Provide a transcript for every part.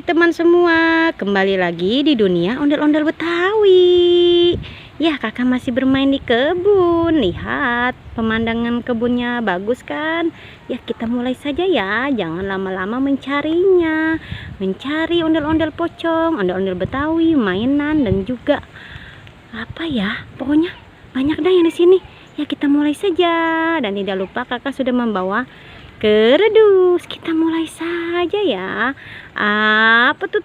teman semua, kembali lagi di dunia ondel-ondel Betawi. Ya, kakak masih bermain di kebun. Lihat, pemandangan kebunnya bagus kan? Ya, kita mulai saja ya. Jangan lama-lama mencarinya. Mencari ondel-ondel pocong, ondel-ondel Betawi, mainan dan juga apa ya? Pokoknya banyak dah yang di sini. Ya, kita mulai saja. Dan tidak lupa kakak sudah membawa kerdus. Kita mulai saja ya. Apa tuh?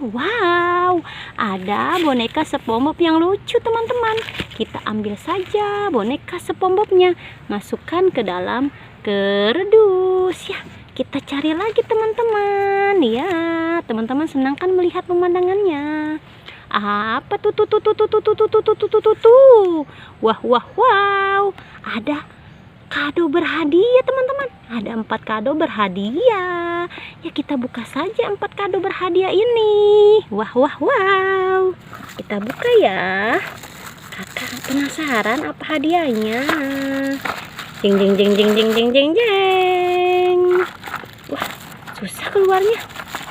Wow, ada boneka SpongeBob yang lucu teman-teman. Kita ambil saja boneka SpongeBobnya, masukkan ke dalam kerdus ya. Kita cari lagi teman-teman ya. Teman-teman senang kan melihat pemandangannya? Apa tuh? Wow, ada kado berhadiah teman-teman. Ada 4 kado berhadiah. Ya, kita buka saja 4 kado berhadiah ini. Wow. Kita buka ya. Kakak penasaran apa hadiahnya. Jeng. Wah, susah keluarnya.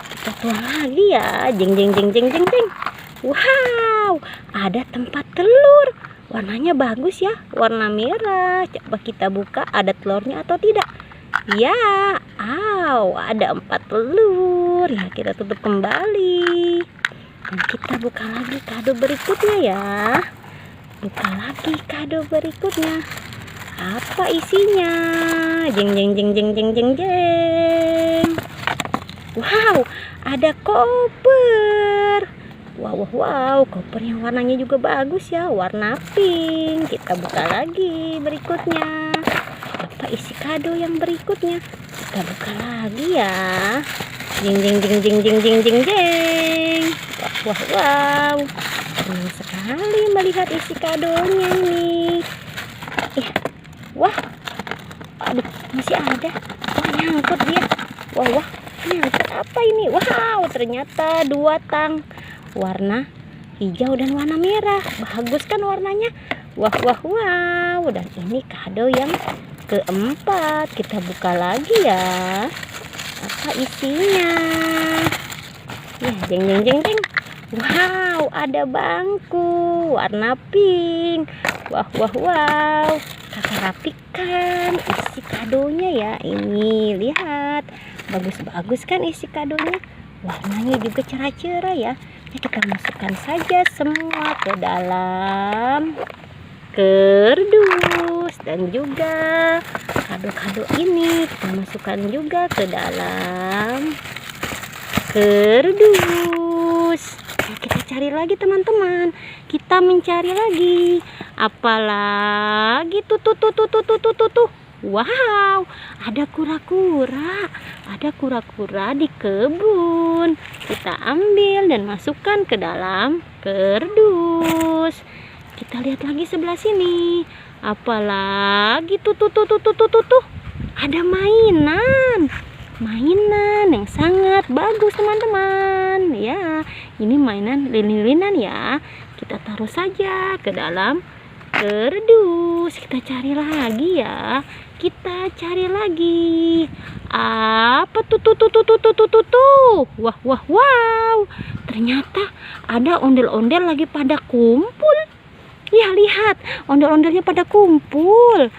Kita tuang lagi ya. Jeng. Wow, ada tempat telur. Warnanya bagus ya, warna merah. Coba kita buka, ada telurnya atau tidak? Ya, ada 4 telur. Ya, kita tutup kembali. Dan kita buka lagi kado berikutnya ya. Buka lagi kado berikutnya. Apa isinya? Jeng. Wow, ada koper. Wow, koper yang warnanya juga bagus ya, warna pink. Kita buka lagi berikutnya. Apa isi kado yang berikutnya? Kita buka lagi ya. Jeng. Wow. Senang sekali melihat isi kadonya ini. Wah. Aduh, masih ada. Wah, nyangkut dia. Wah, nyangkut apa ini? Wow, ternyata 2 tang. Warna hijau dan warna merah. Bagus kan warnanya? Wow. Dan ini kado yang keempat. Kita buka lagi ya. Apa isinya? Ya, jeng. Wow, ada bangku warna pink. Wow. Kakak rapikan isi kadonya ya. Ini lihat. Bagus kan isi kadonya? Warnanya juga cerah-cerah ya. Kita masukkan saja semua ke dalam kerdus. Dan juga kado-kado ini kita masukkan juga ke dalam kerdus. Ya, kita cari lagi teman-teman. Kita mencari lagi. Apalagi tuh. Wow, ada kura-kura. Ada kura-kura di kebun. Kita ambil dan masukkan ke dalam kerdus. Kita lihat lagi sebelah sini. Apalagi tuh. Ada mainan yang sangat bagus teman-teman. Ya, ini mainan lilin-lilinan ya. Kita taruh saja ke dalam kerdus. Kita cari lagi ya. Kita cari lagi. Apa tuh? Wow. Ternyata ada ondel-ondel lagi pada kumpul. Ya, lihat. Ondel-ondelnya pada kumpul.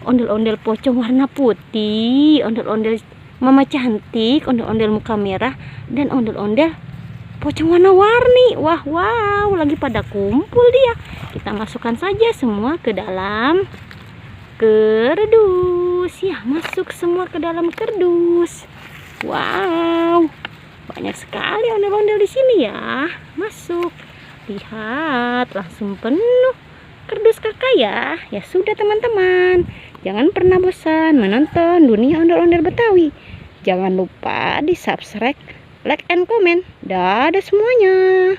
Ondel-ondel pocong warna putih, ondel-ondel mama cantik, ondel-ondel muka merah, dan ondel-ondel pocong warna-warni. Wow, lagi pada kumpul dia. Kita masukkan saja semua ke dalam kerdus. Ya, masuk semua ke dalam kerdus. Wow, banyak sekali ondel-ondel di sini ya. Masuk. Lihat, langsung penuh kerdus kakak ya. Ya sudah teman-teman, jangan pernah bosan menonton dunia ondel-ondel Betawi. Jangan lupa di subscribe, like, and comment. Dadah semuanya.